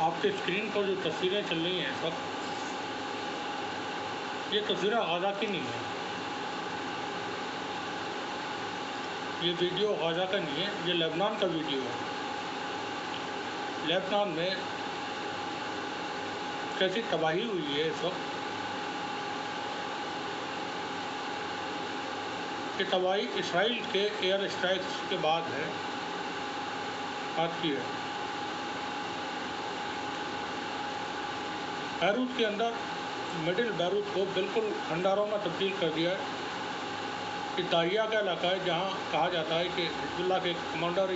आपके स्क्रीन पर जो तस्वीरें चल रही हैं इस वक्त, ये तस्वीरें गाज़ा की नहीं है। ये वीडियो गाज़ा का नहीं है, ये लेबनान का वीडियो है। लेबनान में कैसी तबाही हुई है इस वक्त, ये तबाही इसराइल के एयर स्ट्राइक्स के बाद है, बात की है। बैरूत के अंदर मिडिल बैरूत को बिल्कुल खंडारों में तब्दील कर दिया है। कि दाहिया का इलाका है जहाँ कहा जाता है कि हिजबुल्लाह के कमांडर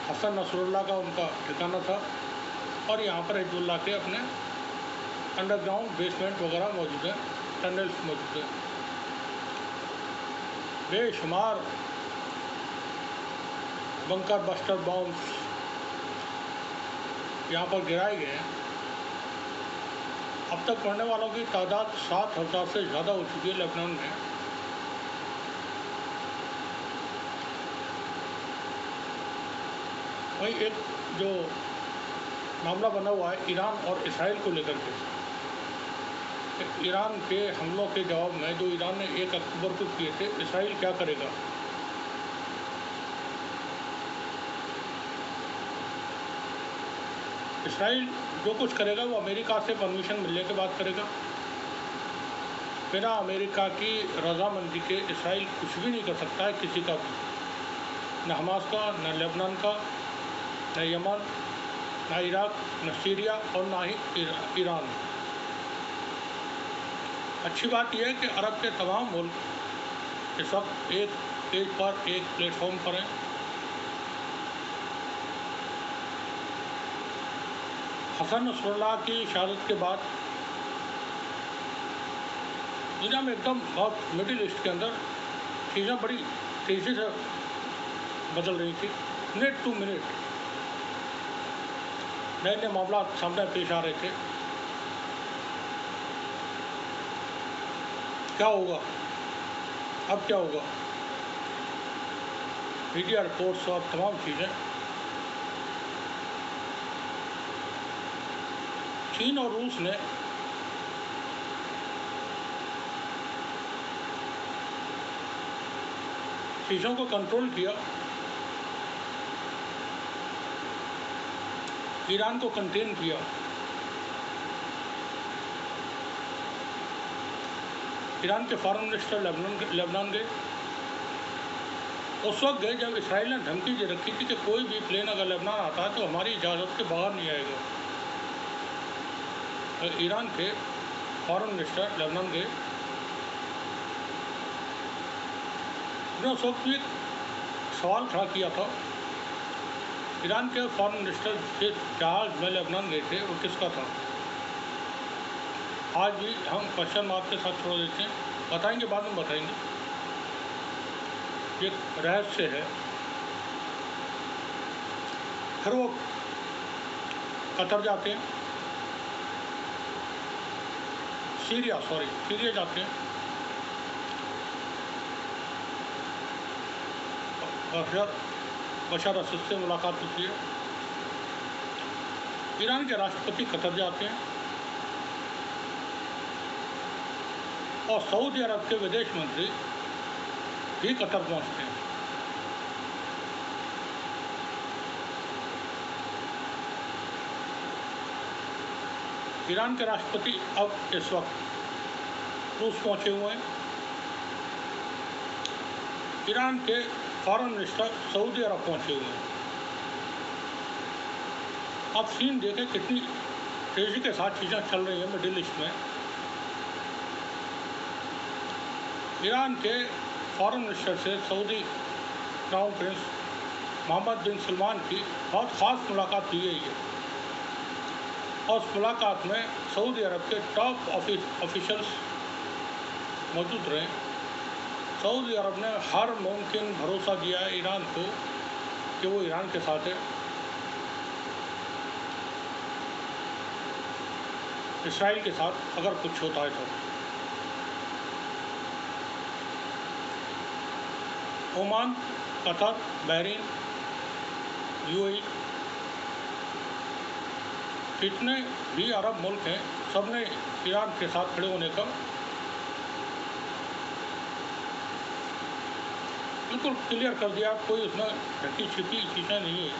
हसन नसरुल्लाह का उनका ठिकाना था, और यहाँ पर हिजबुल्लाह के अपने अंडरग्राउंड बेसमेंट वगैरह मौजूद हैं, टनल्स मौजूद हैं। बेशुमार बंकर बस्टर बॉम्ब्स यहाँ पर गिराए गए हैं। अब तक मरने वालों की तादाद 7,000 से ज़्यादा हो चुकी है लेबनान में। वहीं एक जो मामला बना हुआ है ईरान और इसराइल को लेकर के, ईरान के हमलों के जवाब में जो ईरान ने 1 अक्टूबर को किए थे, इसराइल क्या करेगा। इसराइल जो कुछ करेगा वो अमेरिका से परमिशन मिलने के बाद करेगा। बिना अमेरिका की रजामंदी के इसराइल कुछ भी नहीं कर सकता है, किसी का भी, न हमास का, न लेबनान का, न यमन, न इराक, न सीरिया और न ही ईरान। अच्छी बात यह है कि अरब के तमाम मुल्क इस वक्त एक पेज पर, एक प्लेटफॉर्म पर हैं। हसन नसरुल्लाह की शहादत के बाद दुनिया में एकदम बहुत मिडिल ईस्ट के अंदर चीज़ें बड़ी तेज़ी से बदल रही थी। मिनट टू मिनट नए नए मामला सामने पेश आ रहे थे। क्या होगा, अब क्या होगा, मीडिया रिपोर्ट्स और तमाम चीज़ें। चीन और रूस ने चीज़ों को कंट्रोल किया, ईरान को कंटेन किया। ईरान के फॉरेन मिनिस्टर लेबनान गए, उस वक्त गए जब इसराइल ने धमकी दे रखी थी कि कोई भी प्लेन अगर लेबनान आता है तो हमारी इजाज़त के बाहर नहीं आएगा। तो ईरान के फॉरेन मिनिस्टर लेबनान गए, उन्होंने उस वक्त भी सवाल खड़ा किया था, ईरान के फॉरेन मिनिस्टर जिस जहाज़ में लेबनान गए थे वो किसका था। आज भी हम क्वेश्चन मार्क के साथ छोड़ देते हैं, बताएंगे, बाद में बताएंगे, ये रहस्य है। फिर वो कतर जाते हैं, सीरिया जाते हैं, और फिर बशर असद से मुलाकात होती है। ईरान के राष्ट्रपति कतर जाते हैं और सऊदी अरब के विदेश मंत्री भी कतर पहुंचते हैं। ईरान के राष्ट्रपति अब इस वक्त रूस पहुंचे हुए हैं। ईरान के फॉरेन मिनिस्टर सऊदी अरब पहुंचे हुए हैं। आप सीन देखें कितनी तेज़ी के साथ चीज़ें चल रही हैं मिडिल ईस्ट में। ईरान के फॉरेन मिनिस्टर से सऊदी क्राउन प्रिंस मोहम्मद बिन सलमान की बहुत ख़ास मुलाकात हुई है, और उस मुलाकात में सऊदी अरब के टॉप ऑफिशियल्स मौजूद रहे। सऊदी अरब ने हर मुमकिन भरोसा दिया है ईरान को कि वो ईरान के साथ है। इसराइल के साथ अगर कुछ होता है तो ओमान, कतर, बहरीन, यूएई जितने भी अरब मुल्क हैं सब ने ईरान के साथ खड़े होने का बिल्कुल क्लियर कर दिया, कोई उसमें ढकी छिपी चीज़ें नहीं है।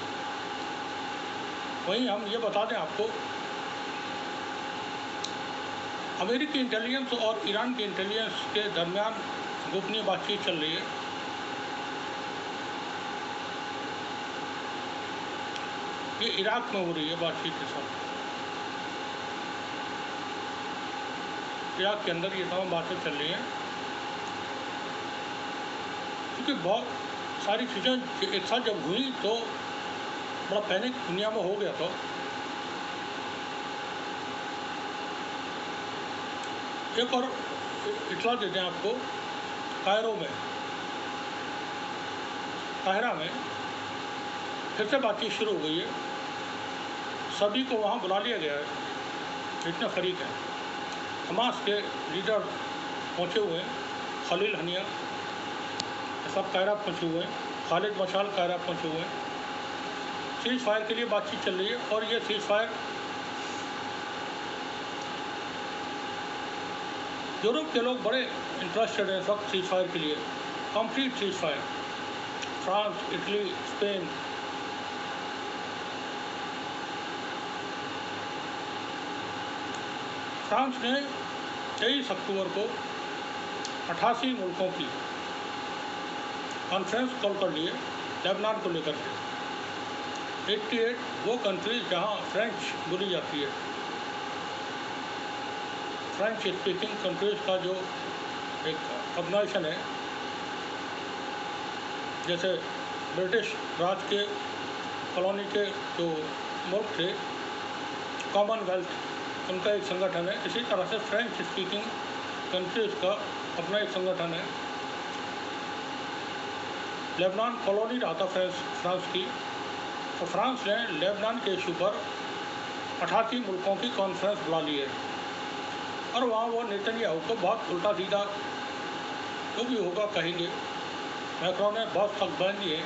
वहीं हम ये बता दें आपको, अमेरिकी इंटेलिजेंस और ईरान के इंटेलिजेंस के दरमियान गोपनीय बातचीत चल रही है। ये इराक में हो रही है बातचीत के साथ, इराक के अंदर ये तमाम बातें चल रही हैं, क्योंकि बहुत सारी चीज़ें एक साथ जब हुई तो बड़ा पैनिक दुनिया में हो गया था। एक और इतला देते हैं आपको, काहिरा में फिर से बातचीत शुरू हो गई है। सभी को वहाँ बुला लिया गया है, जितने फरीक हैं। हमास के लीडर पहुँचे हुए हैं, खलील हनिया सब कायरा पहुँचे हुए हैं, खालिद मशाल कायरा पहुँचे हुए हैं। सीज़ फायर के लिए बातचीत चल रही है और ये सीज़ फायर यूरोप के लोग बड़े इंटरेस्टेड हैं इस वक्त सीज़ फायर के लिए, complete seize fire. France, Italy, Spain, France ने 23 अक्टूबर को 88 मुल्कों की कॉन्फ्रेंस कॉल कर लिए लेबनान को लेकर के। 88 वो कंट्रीज जहां फ्रेंच बोली जाती है, फ्रेंच स्पीकिंग कंट्रीज का जो एक ऑर्गेनाइजेशन है, जैसे ब्रिटिश राज के कॉलोनी के जो मुल्क थे, कॉमनवेल्थ उनका एक संगठन है, इसी तरह से फ्रेंच स्पीकिंग कंट्रीज का अपना एक संगठन है। लेबनान कॉलोनी रहा था फ्रांस की, तो फ्रांस ने लेबनान के इशू पर 88 मुल्कों की कॉन्फ्रेंस बुला ली है और वहाँ वो नेतन्याहू को बहुत उल्टा सीधा जो भी होगा कहेंगे। मैक्रोन ने बहुत सख्त बयान दिए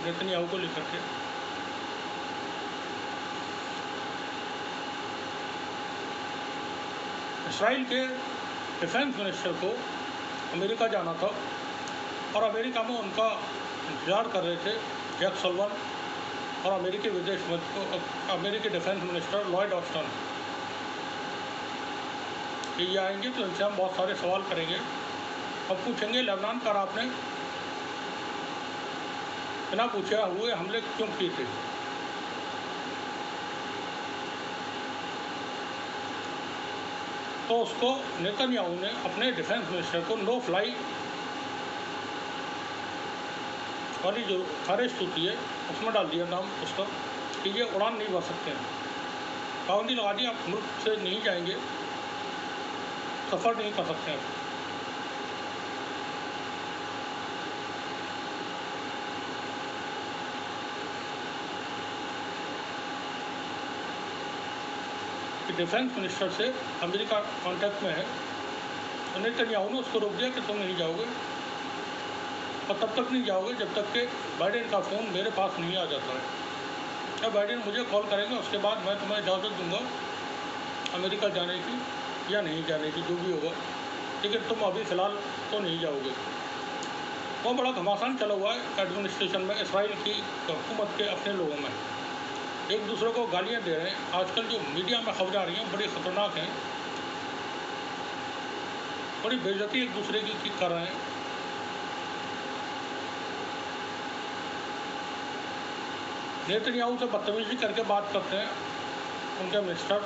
नेतन्याहू को लेकर के। इसराइल के डिफेंस मिनिस्टर को अमेरिका जाना था और अमेरिका में उनका इंतजार कर रहे थे जैक सल्वन और अमेरिकी अमेरिकी डिफेंस मिनिस्टर लॉयड ऑस्टिन। ये आएंगे तो इनसे हम बहुत सारे सवाल करेंगे। अब पूछेंगे लेबनान पर आपने बिना पूछे हुए हमले क्यों किए थे। तो उसको नेतन्याहू ने अपने डिफेंस मिनिस्टर को नो फ्लाई वाली जो फॉरेस्ट होती है उसमें डाल दिया नाम उसका कि ये उड़ान नहीं भर सकते हैं। पाबंदी लगा दी, आप मुल्क से नहीं जाएंगे, सफ़र नहीं कर सकते हैं। डिफेंस मिनिस्टर से अमेरिका कांटेक्ट में है, तो नेतन्याहू ने उसको रोक दिया कि तुम नहीं जाओगे और तब तक नहीं जाओगे जब तक कि बाइडेन का फ़ोन मेरे पास नहीं आ जाता है। जब बाइडेन मुझे कॉल करेंगे उसके बाद मैं तुम्हें इजाज़त दूंगा अमेरिका जाने की या नहीं जाने की, जो भी होगा, लेकिन तुम अभी फ़िलहाल तो नहीं जाओगे। वो बड़ा घमासान चला हुआ है एडमिनिस्ट्रेशन में, इसराइल की हुकूमत के अपने लोगों में एक दूसरे को गालियां दे रहे हैं। आजकल जो मीडिया में खबरें आ रही हैं बड़ी ख़तरनाक हैं, बड़ी बेइज्जती एक दूसरे की कर रहे हैं। नेतन्याहू से बदतमीजी करके बात करते हैं उनके मिनिस्टर।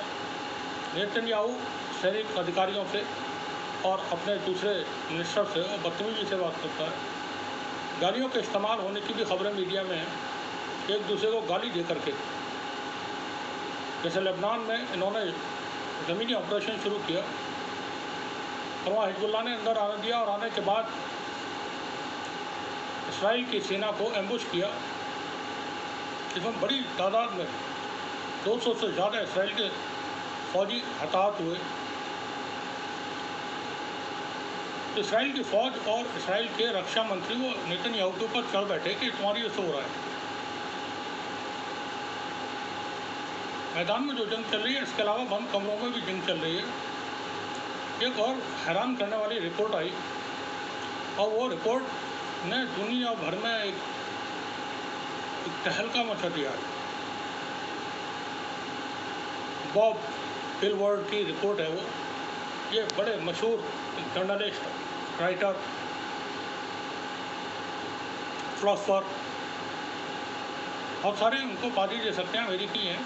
नेतन्याहू सैनिक अधिकारियों से और अपने दूसरे मिनिस्टर से और बदतमीजी से बात करता है। गालियों के इस्तेमाल होने की भी खबरें मीडिया में हैं, एक दूसरे को गाली दे करके। जैसे लेबनान में इन्होंने ज़मीनी ऑपरेशन शुरू किया और वहाँ हिजबुल्लाह ने अंदर आने दिया और आने के बाद इसराइल की सेना को एम्बुश किया, इसमें बड़ी तादाद में 200 से ज़्यादा इसराइल के फौजी हताहत हुए। इसराइल की फ़ौज और इसराइल के रक्षा मंत्री वो नेतन्याहू के ऊपर चढ़ बैठे कि तुम्हारी ये सो रहा है। मैदान में जो जंग चल रही है, इसके अलावा बंद कमरों में भी जंग चल रही है। एक और हैरान करने वाली रिपोर्ट आई, और वो रिपोर्ट ने दुनिया भर में एक तहलका मचा दिया। बॉब विलवर्ड की रिपोर्ट है वो। ये बड़े मशहूर जर्नलिस्ट, राइटर, फिलोसफर, बहुत सारे उनको उपाधि दे सकते हैं, अमेरिकी हैं।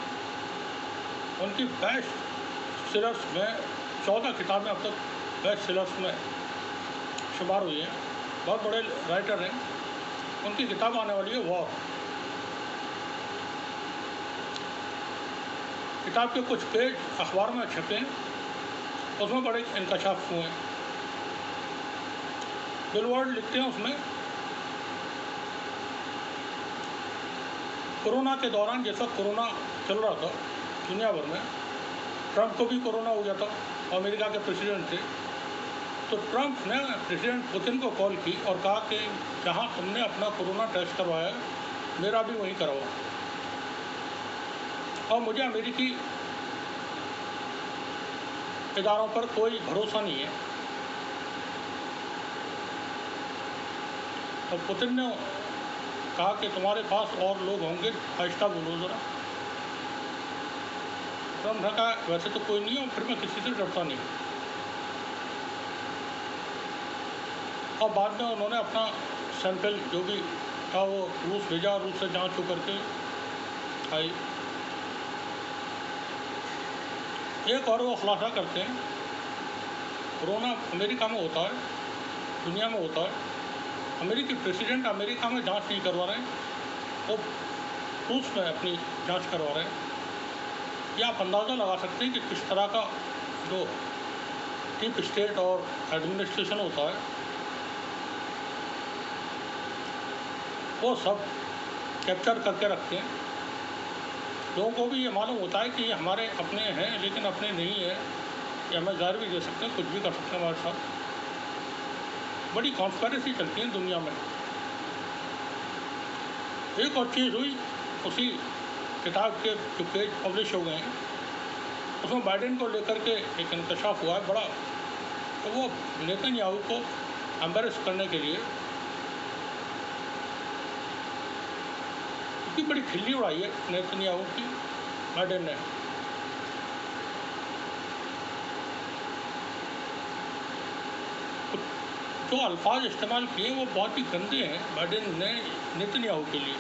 उनकी बेस्ट सेलर्स में 14 किताबें अब तक बेस्ट सेलर्स में शुमार हुई हैं। बहुत बड़े राइटर हैं। उनकी किताब आने वाली है वॉर। किताब के कुछ पेज अखबार में छपे हैं, उसमें बड़े इंकशाफ हुए हैं। विलवर्ड लिखते हैं उसमें, कोरोना के दौरान, जैसा कोरोना चल रहा था दुनिया भर में, ट्रंप को भी कोरोना हो गया था, अमेरिका के प्रेसिडेंट थे, तो ट्रंप ने प्रेसिडेंट पुतिन को कॉल की और कहा कि जहां तुमने अपना कोरोना टेस्ट करवाया, मेरा भी वहीं करवाओ। और मुझे अमेरिकी इदारों पर कोई भरोसा नहीं है। और पुतिन ने कहा कि तुम्हारे पास और लोग होंगे, आहिस्ता बोलो ज़रा। ट्रंप ने कहा वैसे तो कोई नहीं है, और फिर मैं किसी से डरता नहीं। और बाद में उन्होंने अपना सैंपल जो भी था वो रूस भेजा, रूस से जांच हो करके आई। एक और वो खुलासा करते हैं, कोरोना अमेरिका में होता है, दुनिया में होता है, अमेरिकी प्रेसिडेंट अमेरिका में जांच नहीं करवा रहे हैं, वो रूस में अपनी जांच करवा रहे हैं। ये आप अंदाज़ा लगा सकते हैं कि किस तरह का जो डीप स्टेट और एडमिनिस्ट्रेशन होता है, वो सब कैप्चर करके रखते हैं। लोगों को भी ये मालूम होता है कि ये हमारे अपने हैं, लेकिन अपने नहीं है, ये हमें ज़ाहिर भी दे सकते हैं, कुछ भी कर सकते हैं हमारे साथ। बड़ी कॉन्स्पिरेसी चलती है दुनिया में। एक और चीज़ हुई, उसी किताब के जो पेज पब्लिश हो गए हैं, उसमें बाइडेन को लेकर के एक इंकशाफ हुआ है बड़ा। तो वो नेतन्याहू को एम्बेरस करने के लिए इतनी बड़ी खिल्ली उड़ाई है नेतन्याहू की बाइडेन ने। जो अल्फाज इस्तेमाल किए वो बहुत ही गंदे हैं बाइडेन ने नेतन्याहू के लिए।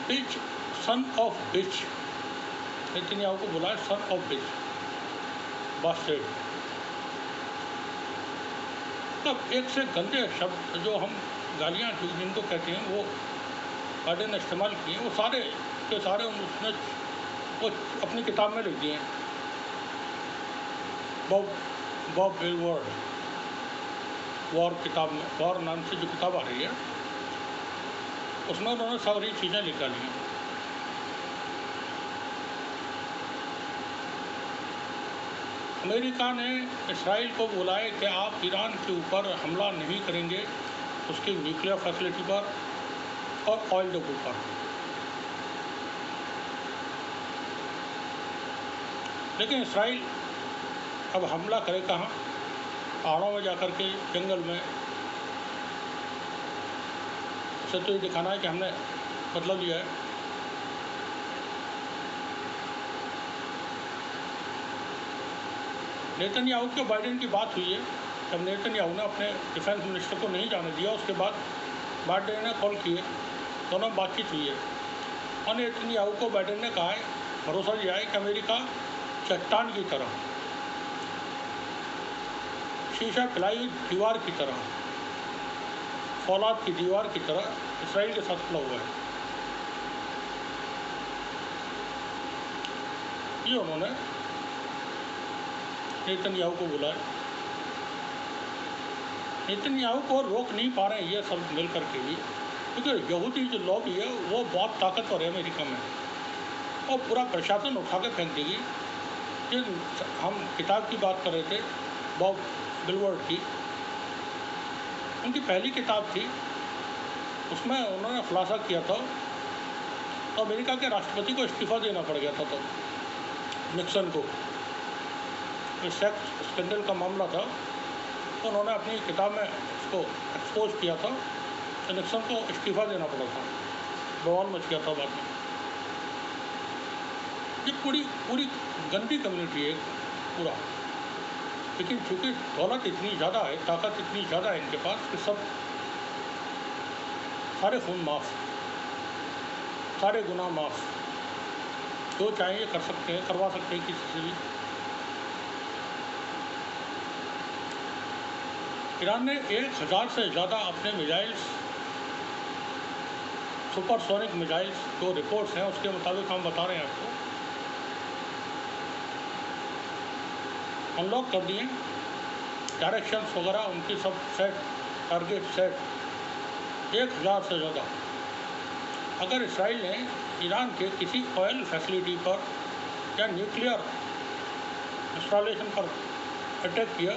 बिच, सन ऑफ बिच, नेतन्याहू को बोला सन ऑफ बिच, बास्टर्ड। तब एक से गंदे शब्द जो हम गालियाँ जिनको कहते हैं वो बाइडेन ने इस्तेमाल किए, वो सारे के सारे उसने वो अपनी किताब में लिख दिए हैं। बॉब विलवर्ड वॉर किताब में, वॉर नाम से जो किताब आ रही है, उसमें उन्होंने सारी चीज़ें लिख डाली हैं। अमेरिका ने इसराइल को बोला है कि आप ईरान के ऊपर हमला नहीं करेंगे, उसकी न्यूक्लियर फैसिलिटी पर और ऑयल डिपो पर। लेकिन इसराइल अब हमला करे कहाँ? पहाड़ों में जाकर के, जंगल में। उसे तो ये दिखाना है कि हमने बदला लिया है। नेतन्याहू के बाइडेन की बात हुई है, जब नेतन्याहू ने अपने डिफेंस मिनिस्टर को नहीं जाने दिया, उसके बाद बाइडेन ने कॉल किए, दोनों बातचीत हुई है। और नेतन्याहू को बाइडेन ने कहा है, भरोसा दिया है कि अमेरिका चट्टान की तरह, शीशा पिलाई हुई दीवार की तरह, फौलाद की दीवार की तरह इसराइल के साथ खड़ा हुआ है। ये उन्होंने नेतन्याहू को बोला है। नेतन्याहू को रोक नहीं पा रहे हैं ये सब मिल करके भी, क्योंकि यहूदी जो लॉबी है वो बहुत ताकतवर है अमेरिका में, और पूरा प्रशासन उठा के फेंक देगी। हम किताब की बात कर रहे थे बॉब विलवर्ड की, उनकी पहली किताब थी, उसमें उन्होंने खुलासा किया था तो अमेरिका के राष्ट्रपति को इस्तीफा देना पड़ गया था तब निक्सन को। सेक्स स्कैंडल का मामला था, तो उन्होंने अपनी किताब में इसको एक्सपोज किया था, तो निक्सन को इस्तीफा देना पड़ा था, बवाल मच गया था बाद में। ये पूरी गंदी कम्युनिटी है पूरा, लेकिन चूँकि दौलत इतनी ज़्यादा है, ताकत इतनी ज़्यादा है इनके पास कि सब सारे खून माफ़, सारे गुनाह माफ़, जो चाहेंगे कर सकते हैं, करवा सकते हैं किसी से भी। ईरान ने 1000 से ज़्यादा अपने मिसाइल्स, सुपरसोनिक मिसाइल्स, जो रिपोर्ट्स हैं उसके मुताबिक हम बता रहे हैं आपको, अनलॉक कर दिए। डायरेक्शंस वगैरह उनकी सब सेट, टारगेट सेट, 1000 से ज़्यादा। अगर इसराइल ने ईरान के किसी ऑयल फैसिलिटी पर या न्यूक्लियर इंस्टॉलेशन पर अटैक किया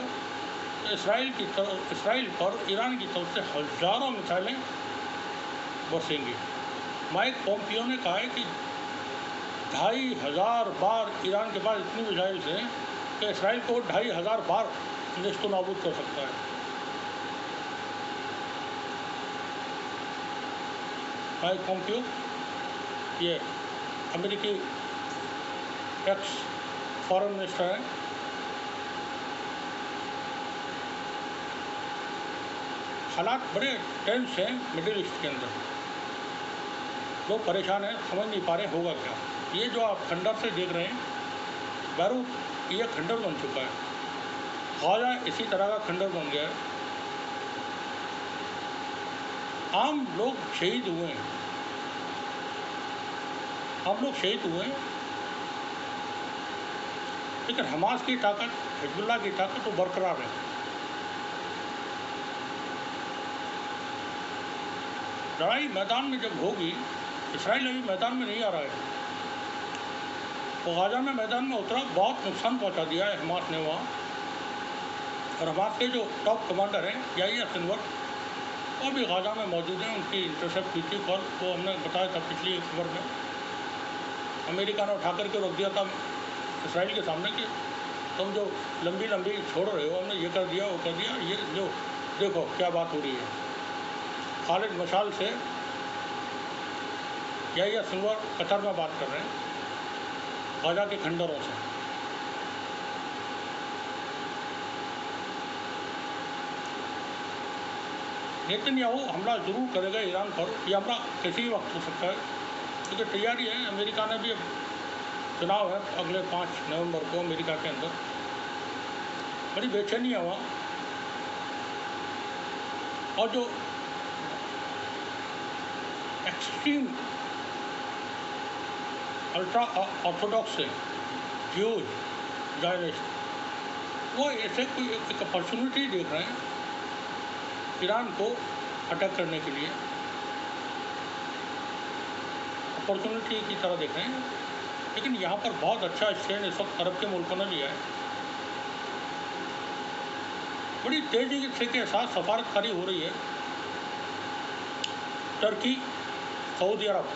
तो इसराइल पर ईरान की तरफ से हज़ारों मिसाइलें बरसेंगी। माइक पोम्पियो ने कहा है कि 2500 बार ईरान के पास इतनी मिसाइल्स हैं कि इसराइल को 2500 बार नेस्तो नाबूद कर सकता है। माइक पोम्पियो ये अमेरिकी एक्स फॉरेन मिनिस्टर हैं। हालात बड़े टेंस हैं मिडिल ईस्ट के अंदर, लोग परेशान हैं, समझ नहीं पा रहे होगा क्या। ये जो आप खंडर से देख रहे हैं, बैरूत ये खंडर बन चुका है, गाजा इसी तरह का खंडर बन गया है, आम लोग शहीद हुए हैं, लेकिन हमास की ताकत, हिजबुल्लाह की ताकत तो बरकरार है। लड़ाई मैदान में जब होगी, इसराइल अभी मैदान में नहीं आ रहा है, तो गाजा में मैदान में उतरा, बहुत नुकसान पहुंचा दिया है हमास ने वहाँ। और हमास के जो टॉप कमांडर हैं याहिया सिनवर, वो भी गाजा में मौजूद हैं, उनकी इंटरसेप्ट की थी कॉल, वो हमने बताया था पिछली खबर में। अमेरिका ने उठा करके रोक दिया था इसराइल के सामने कि तुम जो लंबी छोड़ रहे हो, हमने ये कर दिया वो कर दिया, ये जो देखो क्या बात हो रही है। खालिद मशाल से याहिया सिनवर कतर में बात कर रहे हैं, गाजा के खंडरों से। नेतन्याहू हमला जरूर करेगा ईरान पर, यह हमला किसी भी वक्त हो सकता है, क्योंकि तैयारी है। अमेरिका ने भी चुनाव है अगले 5 नवंबर को अमेरिका के अंदर, बड़ी बेचैनी है वहाँ। और जो एक्सट्रीम अल्ट्रा ऑर्थोडॉक्स है ज्यूज जायनिस्ट, वो ऐसे कोई एक अपॉर्चुनिटी देख रहे हैं ईरान को अटैक करने के लिए, अपॉर्चुनिटी की तरह देख रहे हैं। लेकिन यहाँ पर बहुत अच्छा स्टैंड इस वक्त अरब के मुल्कों ने लिया है, बड़ी तेज़ी के साथ सफारतकारी हो रही है। टर्की, सऊदी अरब,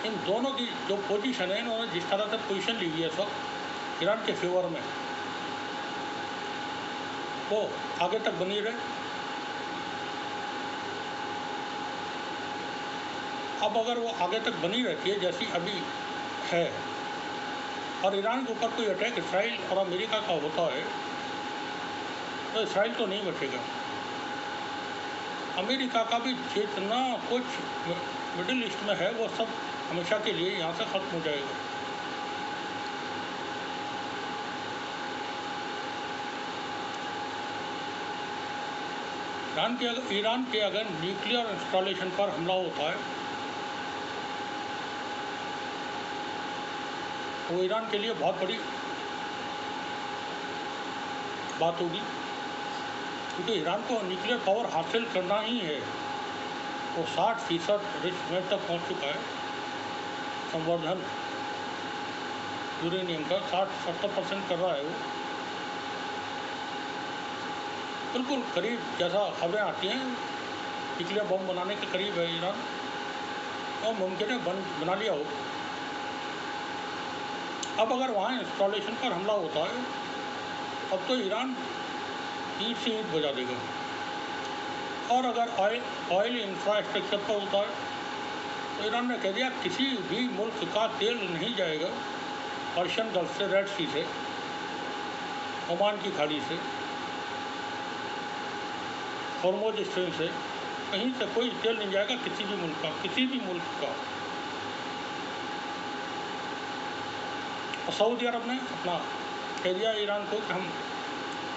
इन दोनों की जो पोजीशन है, इन्होंने जिस तरह से पोजीशन ली हुई है सब ईरान के फेवर में, वो आगे तक बनी रहे। अब अगर वो आगे तक बनी रहती है जैसी अभी है, और ईरान के ऊपर कोई अटैक इसराइल और अमेरिका का होता है, तो इसराइल तो नहीं बचेगा। अमेरिका का भी जितना कुछ मिडिल ईस्ट में है वो सब हमेशा के लिए यहाँ से ख़त्म हो जाएगा। ईरान के अगर न्यूक्लियर इंस्टॉलेशन पर हमला होता है तो ईरान के लिए बहुत बड़ी बात होगी, क्योंकि ईरान को न्यूक्लियर पावर हासिल करना ही है। वो 60% रिच में तक पहुंच चुका है, संवर्धन यूरेनियम का 60-70% कर रहा है वो, बिल्कुल करीब, जैसा खबरें आती हैं न्यूक्लियर बम बनाने के करीब है ईरान। और मुमकिन है बना लिया हो। अब अगर वहाँ इंस्टॉलेशन पर हमला होता है अब तो ईरान ईंट से ईंट बजा देगा। और अगर ऑयल इंफ्रास्ट्रक्चर पर होता है तो ईरान ने कह दिया किसी भी मुल्क का तेल नहीं जाएगा पर्शियन गल्फ से, रेड सी से, ओमान की खाड़ी से, हॉर्मोज स्ट्रेम से, कहीं से कोई तेल नहीं जाएगा किसी भी मुल्क का, किसी भी मुल्क का। और सऊदी अरब ने अपना कह दिया ईरान को कि हम